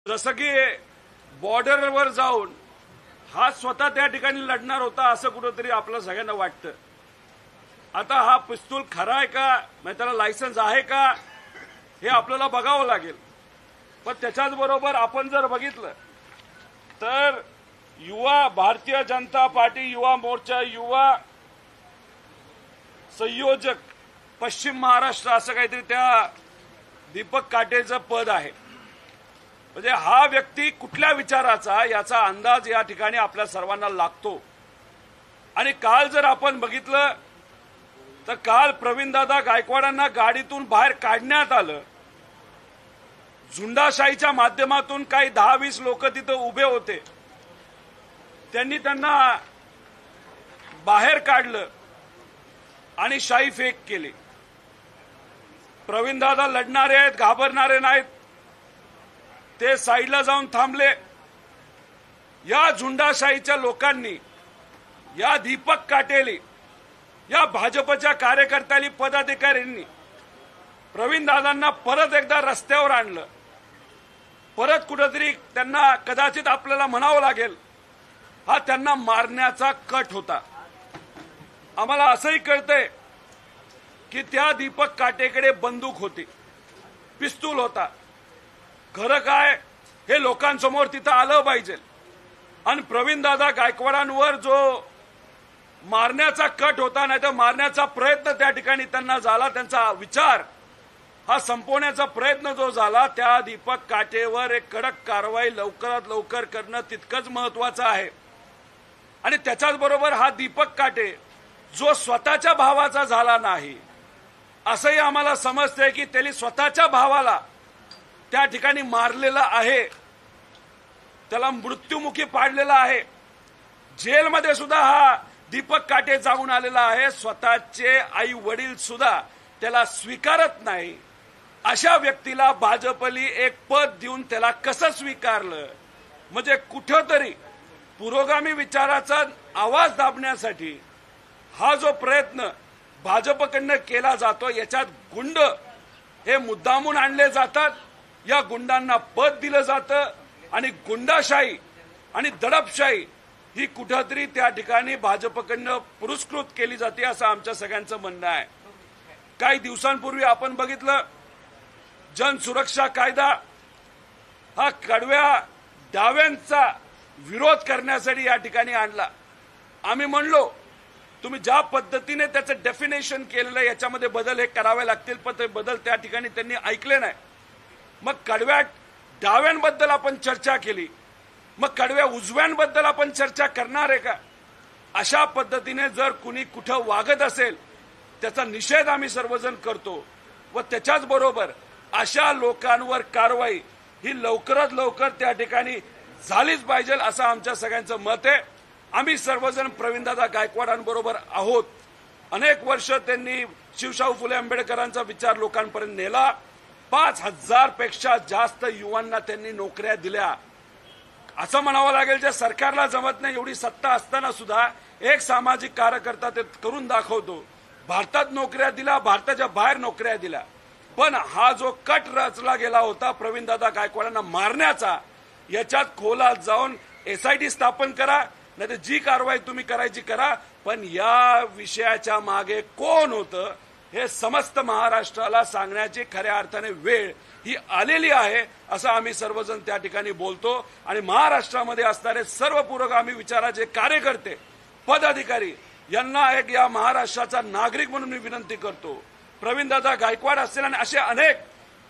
जसं की बॉर्डरवर जाऊन हा स्वतः त्या ठिकाणी लढणार होता असं कुठंतरी आपलं सगळ्यांना वाटतं। आता हा पिस्तूल खरा आहे का, म्हणजे त्याला लायसन्स आहे का, हे आपल्याला बघावं लागेल। पण त्याच्याच बरोबर आपण जर बघितलं तर युवा भारतीय जनता पार्टी युवा मोर्चा युवा संयोजक पश्चिम महाराष्ट्र असं काहीतरी त्या दीपक काटेचं पद आहे। म्हणजे हा व्यक्ती कुठल्या विचाराचा याचा अंदाज या ठिकाणी आपल्या सर्वांना लागतो। आणि काल जर आपण बघितलं तर काल प्रवीणदादा गायकवाडांना गाडीतून बाहेर काढण्यात आलं। झुंडाशाहीच्या माध्यमातून काही 10-20 लोक तिथे उभे होते, त्यांना बाहेर काढलं आणि शाई फेक केली। प्रवीणदादा लढणारे आहेत, घाबरणारे नाहीत, ते साईडला जाऊन थांबले। या झुंडाशाहीच्या लोकांनी, या दीपक काटेली, या भाजपच्या कार्यकर्त्यांनी पदाधिकाऱ्यांनी प्रवीणदादांना परत एकदा रस्त्यावर आणलं। परत कुठेतरी त्यांना कदाचित आपल्याला म्हणावं लागेल हा त्यांना मारण्याचा कट होता। आम्हाला असंही कळतंय की त्या दीपक काटेकडे बंदूक होती, पिस्तूल होता। खरं काय हे लोकांसमोर तिथं आलं पाहिजे। आणि प्रवीणदादा गायकवाडांवर जो मारण्याचा कट होता, नाही तर मारण्याचा प्रयत्न त्या ठिकाणी त्यांना झाला, त्यांचा विचार हा संपवण्याचा प्रयत्न जो झाला, त्या दीपक काटेवर एक कडक कारवाई लवकरात लवकर करणं तितकंच महत्वाचं आहे। आणि त्याच्याच बरोबर हा दीपक काटे जो स्वतःच्या भावाचा झाला नाही, असंही आम्हाला समजतंय की त्यांनी स्वतःच्या भावाला त्या ठिकाणी मारलेला आहे, त्याला मृत्युमुखी पाडलेला आहे। जेलमध्ये सुद्धा हा दीपक काटे जाऊन आलेला आहे। स्वतःचे आई वडील सुद्धा त्याला स्वीकारत नाही। अशा व्यक्तीला भाजपली एक पद देऊन त्याला कसं स्वीकारलं? म्हणजे कुठेतरी पुरोगामी विचाराचा आवाज दाबण्यासाठी हा जो प्रयत्न भाजपकडनं केला जातो, याच्यात गुंड हे मुद्दामून आणले जातात, या गुंडांना पद दिलं जातं आणि गुंडाशाही आणि दडपशाही ही कुठेतरी त्या ठिकाणी भाजपकडनं पुरस्कृत केली जाते असं आमच्या सगळ्यांचं म्हणणं आहे। काही दिवसांपूर्वी आपण बघितलं जनसुरक्षा कायदा हा कडव्या डाव्यांचा विरोध करण्यासाठी या ठिकाणी आणला। आम्ही म्हणलो तुम्ही ज्या पद्धतीने त्याचं डेफिनेशन केलेलं याच्यामध्ये बदल हे करावे लागतील, पण ते बदल त्या ठिकाणी त्यांनी ऐकले नाही। मग कडव्या डाव्यांबद्दल आपण चर्चा केली, मग कडव्या उजव्यांबद्दल आपण चर्चा करणार आहे का? अशा पद्धतीने जर कुणी कुठं वागत असेल त्याचा निषेध आम्ही सर्वजण करतो व त्याच्याच बरोबर अशा लोकांवर कारवाई ही लवकरात लवकर त्या ठिकाणी झालीच पाहिजे असं आमच्या सगळ्यांचं मत आहे। आम्ही सर्वजण प्रवीणदादा गायकवाडांबरोबर आहोत। अनेक वर्ष त्यांनी शिवशाहू फुले आंबेडकरांचा विचार लोकांपर्यंत नेला। 5000 पेक्षा जास्त युवांना त्यांनी नोकऱ्या दिल्या। असं म्हणावं लागेल जे सरकारला जमत नाही एवढी सत्ता असताना सुद्धा एक सामाजिक कार्यकर्ता ते करून दाखवतो। भारतात नोकऱ्या दिल्या, भारताच्या बाहेर नोकऱ्या दिल्या। पण हा जो कट रचला गेला होता प्रवीणदादा गायकवाडांना मारण्याचा, याच्यात खोलात जाऊन SIT स्थापन करा, नाही तर जी कारवाई तुम्ही करायची करा, पण या विषयाच्या मागे कोण होतं हे समस्त महाराष्ट्राला सांगण्याची खऱ्या अर्थाने वेळ ही आलेली आहे असं आम्ही सर्वजण त्या ठिकाणी बोलतो। आणि महाराष्ट्रामध्ये असणारे सर्व पुरोगामी विचाराचे कार्यकर्ते पदाधिकारी यांना एक या महाराष्ट्राचा नागरिक म्हणून मी विनंती करतो, प्रवीणदादा गायकवाड असतील आणि असे अनेक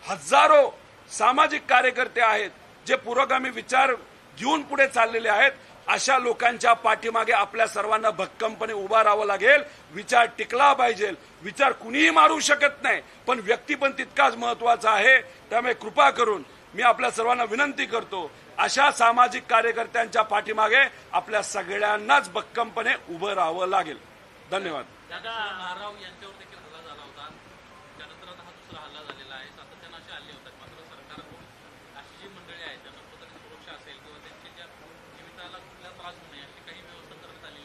हजारो सामाजिक कार्यकर्ते आहेत जे पुरोगामी विचार घेऊन पुढे चाललेले आहेत, अशा लोकांच्या पाठीमागे आपल्या सर्वांना भक्कमपणे उभा राहावं लागेल। विचार टिकला पाहिजे, विचार कुणीही मारू शकत नाही, पण व्यक्ती पण तितकाच महत्वाचा आहे। त्यामुळे कृपा करून मी आपल्या सर्वांना विनंती करतो, अशा सामाजिक कार्यकर्त्यांच्या पाठीमागे आपल्या सगळ्यांनाच भक्कमपणे उभं राहावं लागेल। धन्यवाद। दादा महाराव यांच्यावर देखील हल्ला झाला होता, त्यानंतर आता हा दुसरा हल्ला झालेला आहे। सातत्यानं असे हल्ले होतात, मात्र सरकारकडून अशी जी मंडळी आहेत त्यांना स्वतःची सुरक्षा असेल किंवा त्यांच्या जीविताला कुठला त्रास होऊ नये अशी काही व्यवस्था करण्यात आलेली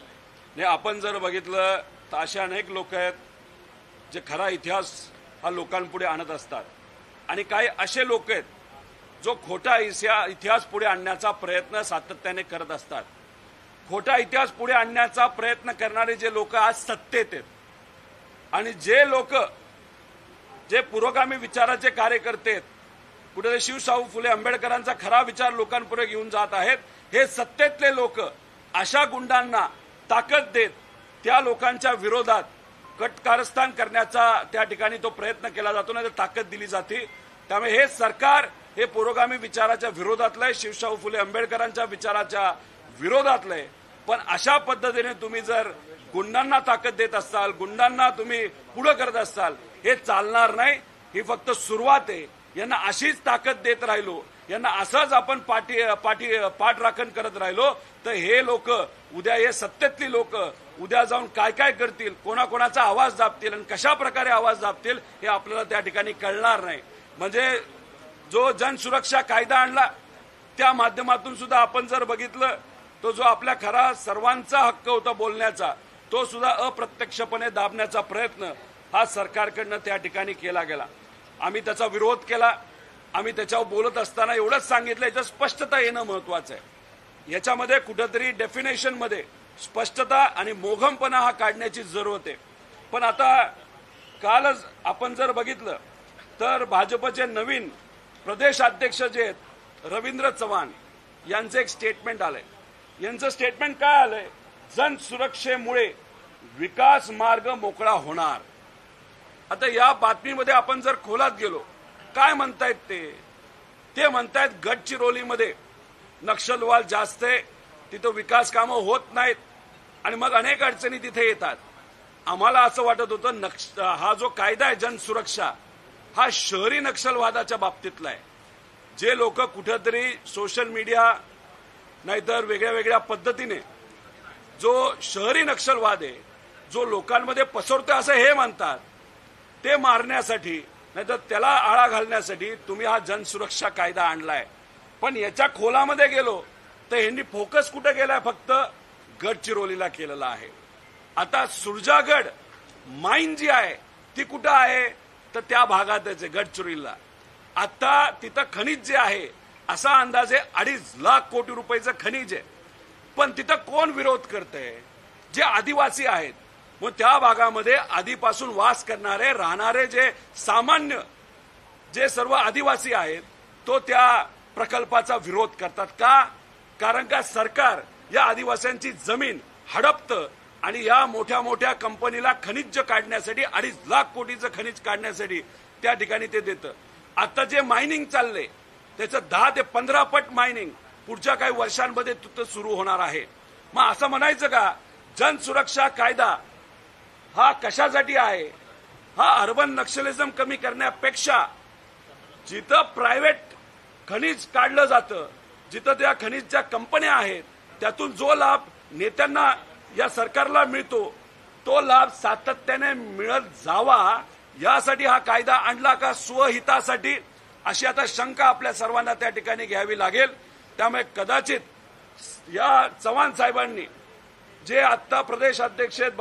नाही। आपण जर बघितलं तर असे अनेक लोक आहेत जे खरा इतिहास हा लोकांपुढे आणत असतात, आणि काही असे लोक आहेत जो खोटा इतिहास पुढे आणण्याचा प्रयत्न सातत्याने करत असतात. खोटा इतिहास पुढे आणण्याचा प्रयत्न करणारे जे लोक आज सत्तेत आहेत आणि जे लोक जे पुरोगामी विचाराचे कार्यकर्ते आहेत, कुठे शिवशाहू फुले आंबेडकरांचा खरा विचार लोकांपुढे घेऊन जात आहेत, हे सत्तेतले लोक अशा गुंडांना ताकद देत त्या लोकांच्या विरोधात कटकारस्थान करण्याचा त्या ठिकाणी तो प्रयत्न केला जातो, नाही तर ताकद दिली जाते. त्यामुळे हे सरकार हे पुरोगामी विचाराच्या विरोधातलं आहे, शिवशाहू फुले आंबेडकरांच्या विचाराच्या विरोधातलं आहे. पण अशा पद्धतीने तुम्ही जर गुंडांना ताकद देत असाल, गुंडांना तुम्ही पुढे करत असाल, हे चालणार नाही. ही फक्त सुरुवात आहे. यांना अशीच ताकद देत राहिलो, यांना असंच आपण पाठराखण करत राहिलो तर हे लोक उद्या, हे सत्तेतली लोक उद्या जाऊन काय काय करतील, कोणाकोणाचा आवाज दाबतील आणि कशा प्रकारे आवाज दाबतील हे आपल्याला त्या ठिकाणी कळणार नाही. म्हणजे जो जनसुरक्षा कायदा आणला त्या माध्यमातून सुद्धा आपण जर बघितलं तो जो आपल्या खरा सर्वांचा हक्क होता बोलण्याचा, तो सुद्धा अप्रत्यक्षपणे दाबण्याचा प्रयत्न हा सरकारकडनं त्या ठिकाणी केला गेला. आम्ही त्याचा विरोध केला. आम्ही त्याच्यावर बोलत असताना एवढंच सांगितलं, याचं स्पष्टता येणं महत्वाचं आहे. याच्यामध्ये कुठेतरी डेफिनेशनमध्ये स्पष्टता आणि मोघमपणा हा काढण्याची जरूरत आहे. पण आता कालच आपण जर बघितलं तर भाजपचे नवीन प्रदेशाध्यक्ष जे आहेत रवींद्र चव्हाण यांचं एक स्टेटमेंट आलंय. यांचं स्टेटमेंट काय आलंय? जनसुरक्षेमुळे विकास मार्ग मोकळा होणार. आता या बातमीमध्ये आपण जर खोलात गेलो, काय म्हणतायत ते म्हणतायत गडचिरोलीमध्ये नक्षलवाद जास्त आहे, तिथं विकास कामं होत नाहीत आणि मग अनेक अडचणी तिथे येतात. आम्हाला असं वाटत होतं हा जो कायदा आहे जनसुरक्षा हा शहरी नक्षलवादाच्या बाबतीतला आहे. जे लोक कुठेतरी सोशल मीडिया नाहीतर वेगळ्या वेगळ्या पद्धतीने जो शहरी नक्षलवाद आहे, जो लोकांमध्ये पसरतोय असं हे म्हणतात, ते मारण्यासाठी नाहीतर त्याला आळा घालण्यासाठी तुम्ही हा जनसुरक्षा कायदा आणलाय. पण याच्या खोलामध्ये गेलो तर ह्यांनी फोकस कुठे केलाय? फक्त गडचिरोलीला केलेला आहे. आता सुरजागड माईन जी आहे ती कुठं आहे? तर त्या भागातच आहे, गडचिरोलीला. आता तिथं खनिज जे आहे असा अंदाज आहे 2.5 लाख कोटी रुपयाचं खनिज आहे. पण तिथं कोण विरोध करतंय? जे आदिवासी आहेत. मग त्या भागामध्ये आधीपासून वास करणारे राहणारे जे सामान्य जे सर्व आदिवासी आहेत तो त्या प्रकल्पाचा विरोध करतात. का? कारण का सरकार या आदिवासींची जमीन हडपतं आणि या मोठ्या मोठ्या कंपनीला खनिज काढण्यासाठी 2.5 लाख कोटीचं खनिज काढण्यासाठी त्या ठिकाणी ते देतं. आता जे मायनिंग चाललंय त्याचं 10 ते 15 पट मायनिंग पुढच्या काही वर्षांमध्ये सुरू होणार आहे. मग असं म्हणायचं का जनसुरक्षा कायदा हा कशासाठी आहे? हा अर्बन नक्षलिझम कमी करण्यापेक्षा जिथं प्रायव्हेट खनिज काढलं जातं, जिथं त्या खनिजच्या कंपन्या आहेत, त्यातून जो लाभ नेत्यांना या सरकारला मिळतो तो लाभ सातत्याने मिळत जावा यासाठी हा कायदा आणला का स्वहितासाठी? अशी आता शंका आपल्या सर्वांना त्या ठिकाणी घ्यावी लागेल. त्यामुळे कदाचित या चव्हाण साहेबांनी जे आता प्रदेश अध्यक्ष आहेत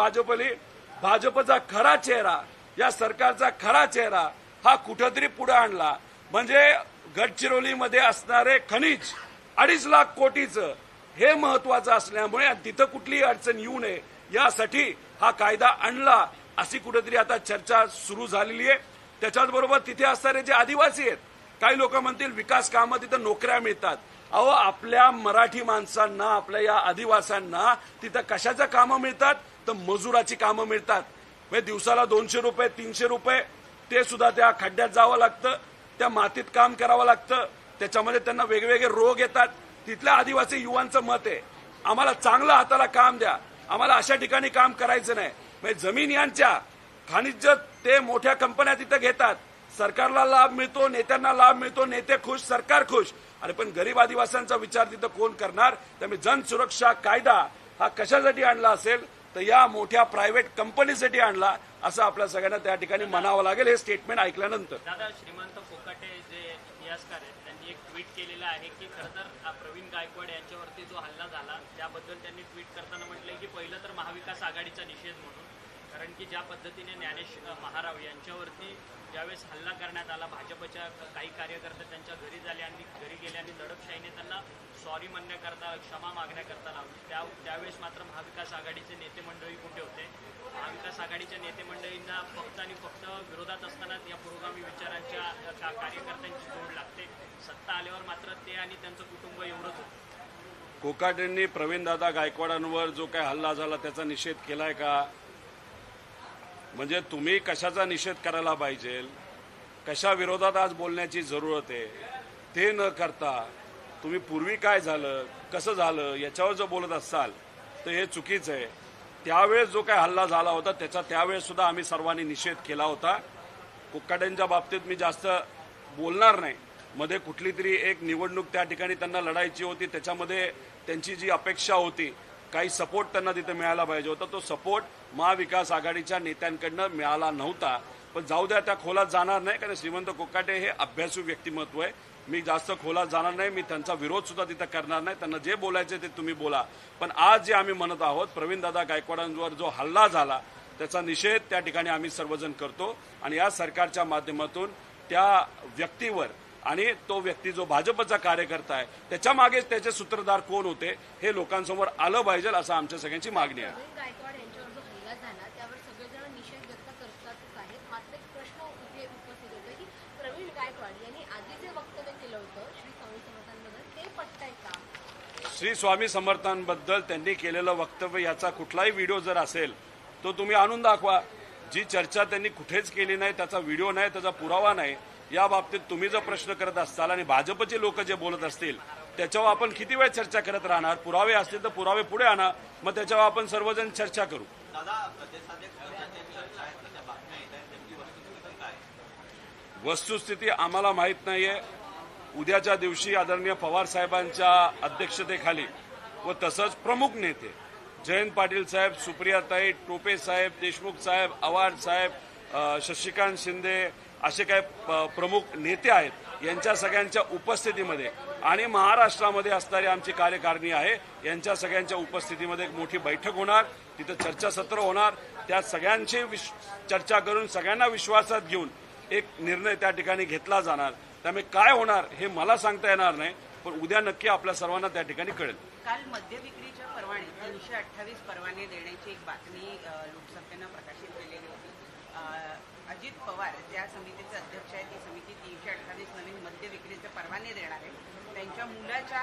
भाजपचा खरा चेहरा, या सरकारचा खरा चेहरा हा कुठेतरी पुढे आणला. म्हणजे गडचिरोलीमध्ये असणारे खनिज 2.5 लाख कोटीचं हे महत्वाचं असल्यामुळे तिथं कुठलीही अडचण येऊ नये यासाठी हा कायदा आणला अशी कुठेतरी आता चर्चा सुरू झालेली आहे. त्याच्याचबरोबर तिथे असणारे जे आदिवासी आहेत, काही लोक म्हणतील विकास कामं तिथं नोकऱ्या मिळतात. अहो, आपल्या मराठी माणसांना, आपल्या या आदिवासींना तिथं कशाचं कामं मिळतात? तर मजुराची कामं मिळतात. म्हणजे दिवसाला 200 रुपये 300 रुपये ते सुद्धा त्या खड्ड्यात जावं लागतं, त्या मातीत काम करावं लागतं. त्याच्यामध्ये त्यांना वेगवेगळे रोग येतात. तिथल्या आदिवासी युवांचं मत आहे आम्हाला चांगलं हाताला काम द्या, आम्हाला अशा ठिकाणी काम करायचं नाही. म्हणजे जमीन यांच्या खनिज ते मोठ्या कंपन्या तिथं घेतात, सरकारला लाभ मिळतो, नेत्यांना लाभ मिळतो, नेते खुश, सरकार खुश. अरे पण गरीब आदिवासींचा विचार तिथं कोण करणार? त्यामुळे जनसुरक्षा कायदा हा कशासाठी आणला असेल तर या मोठ्या प्रायव्हेट कंपनीसाठी आणला असं आपल्या सगळ्यांना त्या ठिकाणी म्हणावं लागेल. हे स्टेटमेंट ऐकल्यानंतर दादा, श्रीमंत फोकाटे जे इतिहासकार आहेत त्यांनी एक ट्विट केलेलं आहे की खरं तर प्रवीण गायकवाड यांच्यावरती जो हल्ला झाला त्याबद्दल त्यांनी ट्विट करताना म्हटलंय की पहिलं तर महाविकास आघाडीचा निषेध म्हणून, कारण की ज्या पद्धतीने ज्ञानेश महाराव यांच्यावरती ज्यावेळेस हल्ला करण्यात आला, भाजपच्या काही कार्यकर्ते त्यांच्या घरी झाले आणि घरी गेले आणि दडपशाहीने त्यांना सॉरी म्हणण्याकरता, क्षमा मागण्याकरता लावली. त्यावेळेस मात्र महाविकास आघाडीचे नेते मंडळी कुठे होते? महाविकास आघाडीच्या नेते मंडळींना फक्त आणि फक्त विरोधात असतानाच या पुरोगामी विचारांच्या कार्यकर्त्यांची जोड लागते. सत्ता आल्यावर मात्र ते आणि त्यांचं कुटुंब एवढंच होतं. कोकाटेंनी प्रवीणदादा गायकवाडांवर जो काय हल्ला झाला त्याचा निषेध केलाय का? म्हणजे तुम्ही कशाचा निषेध करायला पाहिजे, कशा विरोधात आज बोलण्याची जरूरत आहे, ते न करता तुम्ही पूर्वी काय झालं, कसं झालं याच्यावर जर बोलत असाल तर हे चुकीचं आहे. त्यावेळेस जो काय हल्ला झाला होता त्याचा त्यावेळेस सुद्धा आम्ही सर्वांनी निषेध केला होता. कोकाटेंच्या बाबतीत मी जास्त बोलणार नाही. मध्ये कुठली तरी एक निवडणूक त्या ठिकाणी त्यांना लढायची होती, त्याच्यामध्ये त्यांची जी अपेक्षा होती, काही सपोर्ट त्यांना तिथे मिळायला पाहिजे होता, तो सपोर्ट महाविकास आघाडीच्या नेत्यांकडनं मिळाला नव्हता. पण जाऊ द्या, त्या खोलात जाणार नाही, कारण श्रीमंत कोकाटे हे अभ्यासू व्यक्तिमत्व आहे. मी जास्त खोलात जाणार नाही, मी त्यांचा विरोध सुद्धा तिथं करणार नाही. त्यांना जे बोलायचे ते तुम्ही बोला. पण आज जे आम्ही म्हणत आहोत, प्रवीणदादा गायकवाडांवर जो हल्ला झाला त्याचा निषेध त्या ठिकाणी आम्ही सर्वजण करतो आणि या सरकारच्या माध्यमातून त्या व्यक्तीवर आणि तो व्यक्ती जो भाजपचा कार्यकर्ता आहे त्याच्या मागे त्याचे सूत्रधार कोण होते हे लोकांसमोर आलं पाहिजे, असं आमच्या सगळ्यांची मागणी आहे. गायकवाड यांच्यावर जो हल्ला झाला त्यावर सगळेजण निषेध व्यक्त करतातच आहेत. मात्र एक प्रश्न उपस्थित होतो की प्रवीण गायकवाड यांनी आधी जे वक्तव्य केलं होतं श्री स्वामी समर्थांबद्दल ते पटतंय का? श्री स्वामी समर्थांबद्दल त्यांनी केलेलं वक्तव्य याचा कुठलाही व्हिडिओ जर असेल तो तुम्ही आणून दाखवा. जी चर्चा त्यांनी कुठेच केली नाही, त्याचा व्हिडिओ नाही, त्याचा पुरावा नाही, या बाबतीत तुम्ही जर प्रश्न करत असाल आणि भाजपचे लोक जे बोलत असतील त्याच्यावर आपण किती वेळ चर्चा करत राहणार? पुरावे असतील तर पुरावे पुढे आणा, मग त्याच्यावर आपण सर्वजण चर्चा करू. वस्तुस्थिती आम्हाला माहीत नाहीये. उद्याच्या दिवशी आदरणीय पवार साहेबांच्या अध्यक्षतेखाली व तसंच प्रमुख नेते जयंत पाटील साहेब, सुप्रियाताई, टोपे साहेब, देशमुख साहेब, आव्हाड साहेब, शशिकांत शिंदे असे काही प्रमुख नेते आहेत, यांच्या सगळ्यांच्या उपस्थितीमध्ये आणि महाराष्ट्रामध्ये असणारी आमची कार्यकारिणी आहे यांच्या सगळ्यांच्या उपस्थितीमध्ये एक मोठी बैठक होणार. तिथं चर्चासत्र होणार. त्या सगळ्यांची चर्चा करून सगळ्यांना विश्वासात घेऊन एक निर्णय त्या ठिकाणी घेतला जाणार. त्यामुळे काय होणार हे मला सांगता येणार नाही, पण उद्या नक्की आपल्या सर्वांना त्या ठिकाणी कळेल. काल मद्य विक्रीच्या परवाने 328 परवाने देण्याची एक बातमी लोकसभेनं प्रकाशित केलेली होती. अजित पवार ज्या समितीचे अध्यक्ष आहेत, ती समिती 328 नवीन मद्य विक्रीचे परवाने देणार आहे. त्यांच्या मुलाच्या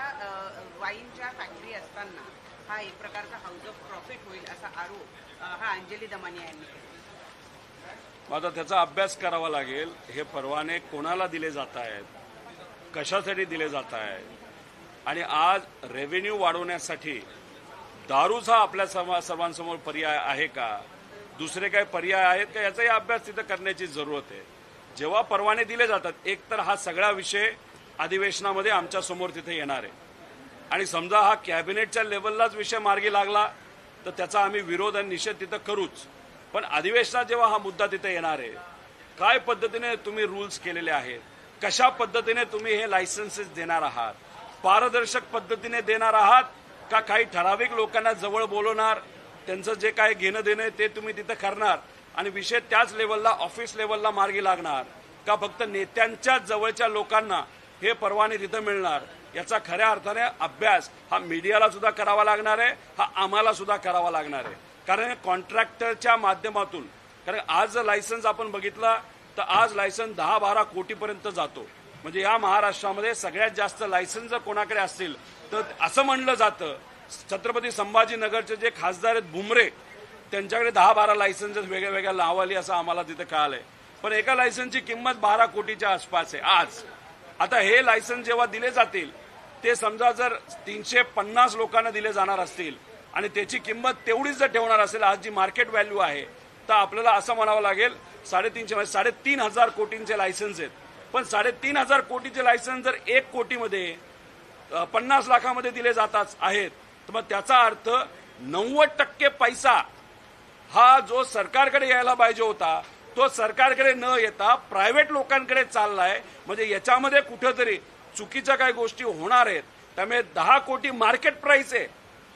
वाईनच्या फॅक्टरी असताना हा एक प्रकारचा हाऊस ऑफ प्रॉफिट होईल असा आरोप हा अंजली दमानिया यांनी केला. आता त्याचा अभ्यास करावा लागेल. हे परवाने कोणाला दिले जात आहेत, कशासाठी दिले जात आहेत आणि आज रेव्हेन्यू वाढवण्यासाठी दारूचा आपल्या सर्वांसमोर पर्याय आहे का, दुसरे काही पर्याय आहेत का, याचाही अभ्यास तिथं करण्याची जरूरत आहे. जेव्हा परवाने दिले जातात, एक तर हा सगळा विषय अधिवेशनामध्ये आमच्या समोर तिथे येणार आहे आणि समजा हा कॅबिनेटच्या लेवललाच विषय मार्गी लागला तर त्याचा आम्ही विरोध आणि निषेध तिथं करूच. पण अधिवेशनात जेव्हा हा मुद्दा तिथे येणार आहे, काय पद्धतीने तुम्ही रूल्स केलेले आहेत, कशा पद्धतीने तुम्ही हे लायसन्सेस देणार आहात, पारदर्शक पद्धतीने देणार आहात का काही ठराविक लोकांना जवळ बोलवणार, त्यांचं जे काय घेणं देणं आहे ते तुम्ही तिथं करणार आणि विषय त्याच लेवलला ऑफिस लेवलला मार्गी लागणार का फक्त नेत्यांच्या जवळच्या लोकांना हे परवाने तिथं मिळणार. याचा खऱ्या अर्थाने अभ्यास हा मीडियाला सुद्धा करावा लागणार आहे, हा आम्हाला सुद्धा करावा लागणार आहे. कारण कॉन्ट्रॅक्टरच्या माध्यमातून, कारण आज जर लायसन्स आपण बघितला तर आज लायसन्स 10-12 कोटीपर्यंत जातो. म्हणजे या महाराष्ट्रामध्ये सगळ्यात जास्त लायसन्स जर कोणाकडे असतील तर असं म्हणलं जातं छत्रपती संभाजीनगरचे जे खासदार आहेत बुमरे, त्यांच्याकडे 10-12 लायसन्सेस वेगळ्या वेगळ्या लावाली असं आम्हाला तिथे कळालंय. पण एका लायसन्सची किंमत 12 कोटीच्या आसपास आहे आज. आता हे लायसन्स जेव्हा दिले जातील ते समजा जर 350 लोकांना दिले जाणार असतील आणि त्याची किंमत तेवढीच जर ठेवणार असेल आज जी मार्केट व्हॅल्यू आहे, तर आपल्याला असं म्हणावं लागेल 3,500 कोटींचे लायसन्स आहेत. पण 3,500 कोटीचे लायसन्स जर 1 कोटीमध्ये 50 लाखामध्ये दिले जातात आहेत, तर मग त्याचा अर्थ 90% पैसा हा जो सरकारकडे यायला पाहिजे होता तो सरकारकडे न येता प्रायव्हेट लोकांकडे चाललाय. म्हणजे याच्यामध्ये कुठेतरी चुकीच्या काही गोष्टी होणार आहेत. त्यामुळे 10 कोटी मार्केट प्राइस आहे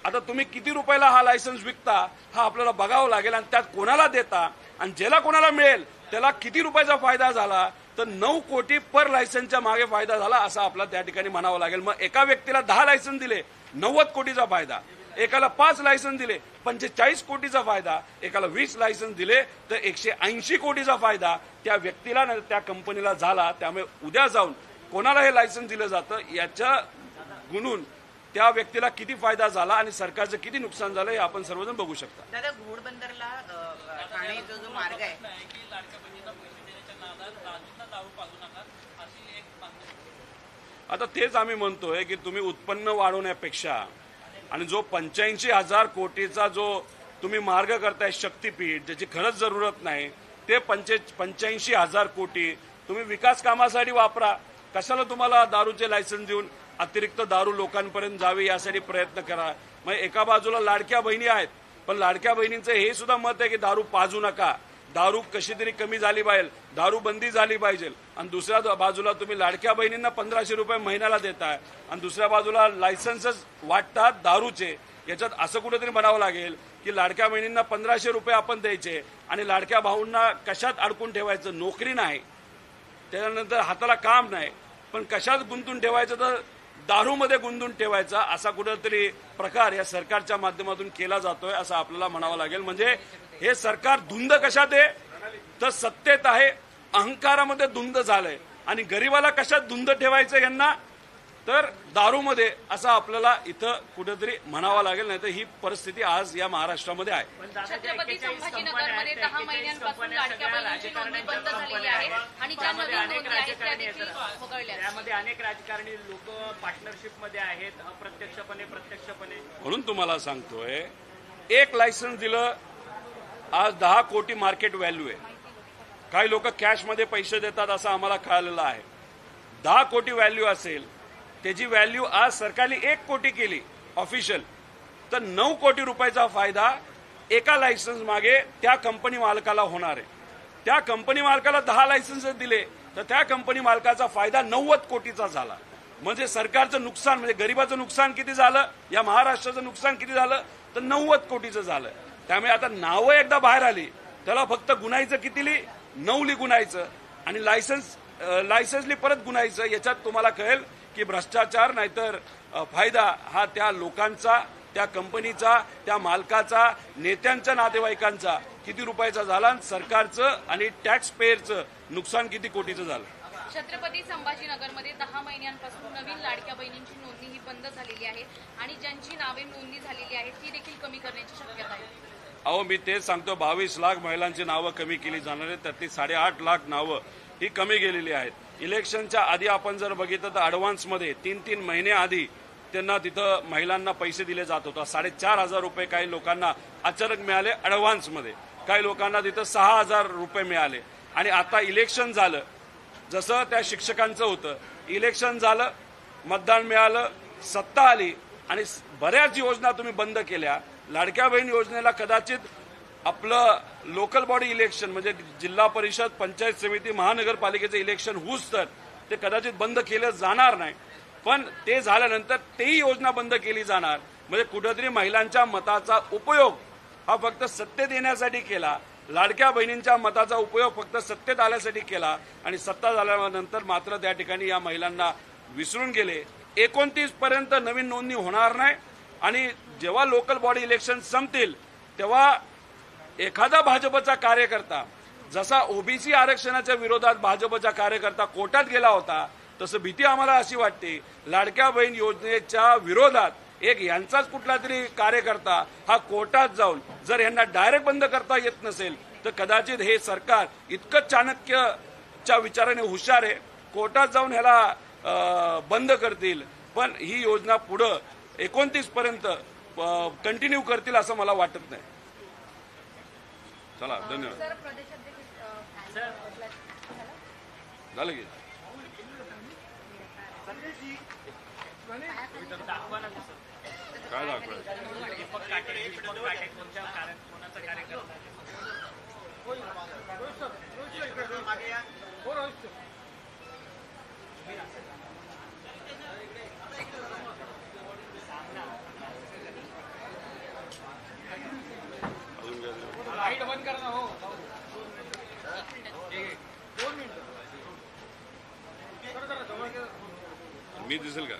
आता तुम्ही किती रुपयाला हा लायसन्स विकता हा आपल्याला बघावं लागेल आणि त्यात कोणाला देता आणि ज्याला कोणाला मिळेल त्याला किती रुपयाचा फायदा झाला तर 9 कोटी पर लायसन्सच्या मागे फायदा झाला असं आपला त्या ठिकाणी म्हणावं लागेल. मग एका व्यक्तीला 10 लायसन्स दिले 90 कोटीचा फायदा, एकाला 5 लायसन्स दिले 45 कोटीचा फायदा, एकाला 20 लायसन्स दिले तर 180 कोटीचा फायदा त्या व्यक्तीला नाही त्या कंपनीला झाला. त्यामुळे उद्या जाऊन कोणाला हे लायसन्स दिलं जातं याच्या गुणून त्या व्यक्तीला किती फायदा झाला आणि सरकारचं किती नुकसान झालं हे आपण सर्वजण बघू शकता. दादा, घोडबंदरला ठाण्याचा जो मार्ग आहे की लाडक्या बहिणींना पैसे देण्याच्या नादात दारूंना दारू पाजू नका अशी एक मागणी. आता तेच आम्ही म्हणतोय की तुम्ही उत्पन्न वाढवण्यापेक्षा आणि जो 85,000 कोटीचा जो तुम्ही मार्ग करताय शक्तीपीठ ज्याची खरंच जरूरत नाही ते 85,000 कोटी तुम्ही विकास कामासाठी वापरा. कशाला तुम्हाला दारूचे लायसन्स देऊन अतिरिक्त दारू लोकांपर्यंत जावी यासाठी प्रयत्न करा. मग एका बाजूला लाडक्या बहिणी आहेत पण लाडक्या बहिणींचं हे सुद्धा मत आहे की दारू पाजू नका, दारू कशी तरी कमी झाली पाहिजे, दारू बंदी झाली पाहिजे. आणि दुसऱ्या बाजूला तुम्ही लाडक्या बहिणींना 1,500 रुपये महिन्याला देताय आणि दुसऱ्या बाजूला लायसन्सच वाटतात दारूचे. याच्यात असं कुठेतरी म्हणावं लागेल की लाडक्या बहिणींना 1,500 रुपये आपण द्यायचे आणि लाडक्या भाऊंना कशात अडकून ठेवायचं, नोकरी नाही त्याच्यानंतर हाताला काम नाही पण कशात गुंतून ठेवायचं तर दारूमध्ये गुंतून ठेवायचा असा कुठेतरी प्रकार या सरकारच्या माध्यमातून केला जातोय असं आपल्याला म्हणावं लागेल. म्हणजे हे सरकार धुंद कशात आहे तर सत्तेत आहे, अहंकारामध्ये धुंद झालंय आणि गरिबाला कशात धुंद ठेवायचं यांना तर दारूमध्ये असं आपल्याला इथं कुठेतरी म्हणावं लागेल. नाही तर ही परिस्थिती आज या महाराष्ट्रामध्ये आहे. छत्रपती संभाजीनगरमध्ये 10 महिन्यांपासून लाडक्या बहिणींची नोंदणी बंद झालेली आहे आणि ज्या नवीन नोंदी आहेत त्या देखील वगळल्या. त्यामध्ये अनेक राजकारणी लोक पार्टनरशिपमध्ये आहेत, अप्रत्यक्षपणे प्रत्यक्षपणे. म्हणून तुम्हाला सांगतोय 1 लायसन्स दिलं आज 10 कोटी मार्केट व्हॅल्यू आहे. काही लोक कॅशमध्ये पैसे देतात असं आम्हाला कळालेलं आहे. 10 कोटी व्हॅल्यू असेल त्याची व्हॅल्यू आज सरकारने 1 कोटी केली ऑफिशियल तर 9 कोटी रुपयाचा फायदा एका लायसन्स मागे त्या कंपनी मालकाला होणार आहे. त्या कंपनी मालकाला 10 लायसन्स दिले तर त्या कंपनी मालकाचा फायदा 90 कोटीचा झाला. म्हणजे सरकारचं नुकसान म्हणजे गरिबाचं नुकसान किती झालं, या महाराष्ट्राचं नुकसान किती झालं तर 90 कोटीचं झालं. त्यामुळे आता नावं एकदा बाहेर आली त्याला फक्त गुणायचं कितीली 9ली गुणायचं आणि लायसन्सली परत गुणायचं. याच्यात तुम्हाला कळेल की भ्रष्टाचार नाहीतर फायदा हा त्या लोकांचा, त्या कंपनीचा, त्या मालकाचा, नेत्यांच्या नातेवाईकांचा किती रुपयाचा झाला आणि सरकारचं आणि टॅक्स पेयरचं नुकसान किती कोटीचं झालं. छत्रपती संभाजीनगरमध्ये 10 महिन्यांपासून नवीन लाडक्या बहिणींची नोंदणी ही बंद झालेली आहे आणि ज्यांची नावे नोंदणी झालेली आहे ती देखील कमी करण्याची शक्यता आहे. अहो मी तेच सांगतो 22 लाख महिलांची नावं कमी केली जाणार आहेत त्यातली 8.5 लाख नावं ही कमी गेलेली आहेत. इलेक्शनच्या आधी आपण जर बघितलं तर ॲडव्हान्समध्ये 3 महिने आधी त्यांना तिथं महिलांना पैसे दिले जात होता. 4,500 रुपये काही लोकांना अचानक मिळाले ॲडव्हान्समध्ये, काही लोकांना तिथं 6,000 रुपये मिळाले. आणि आता इलेक्शन झालं जसं त्या शिक्षकांचं होतं, इलेक्शन झालं, मतदान मिळालं, सत्ता आली आणि बऱ्याच योजना तुम्ही बंद केल्या. लाडक्या बहीण योजनेला कदाचित आपलं लोकल बॉडी इलेक्शन म्हणजे जिल्हा परिषद, पंचायत समिती, महानगरपालिकेचं इलेक्शन होऊच तर ते कदाचित बंद केलं जाणार नाही पण ते झाल्यानंतर तेही योजना बंद केली जाणार. म्हणजे कुठेतरी महिलांच्या मताचा उपयोग हा फक्त सत्तेत येण्यासाठी केला, लाडक्या बहिणींच्या मताचा उपयोग फक्त सत्तेत आल्यासाठी केला आणि सत्ता झाल्यानंतर मात्र त्या ठिकाणी या महिलांना विसरून गेले. 29 पर्यंत नवीन नोंदणी होणार नाही आणि जेव्हा लोकल बॉडी इलेक्शन संपतील तेव्हा एखादा भाजपचा कार्यकर्ता जसा ओबीसी आरक्षणाच्या विरोधात भाजपचा कार्यकर्ता कोर्टात गेला होता तसं भीती आम्हाला अशी वाटते लाडक्या बहीण योजनेच्या विरोधात एक यांचाच कुठला तरी कार्यकर्ता हा कोर्टात जाऊन जर यांना डायरेक्ट बंद करता येत नसेल तर कदाचित हे सरकार इतकं चाणक्यच्या विचाराने हुशार आहे, कोर्टात जाऊन ह्याला बंद करतील पण ही योजना पुढं 29 पर्यंत कंटिन्यू करतील असं मला वाटत नाही. चला धन्यवाद. झालं की काय दाखवायचं दीपक काटे कोणत्या कोणाचा कार्यकर्ता मी दिसेल का?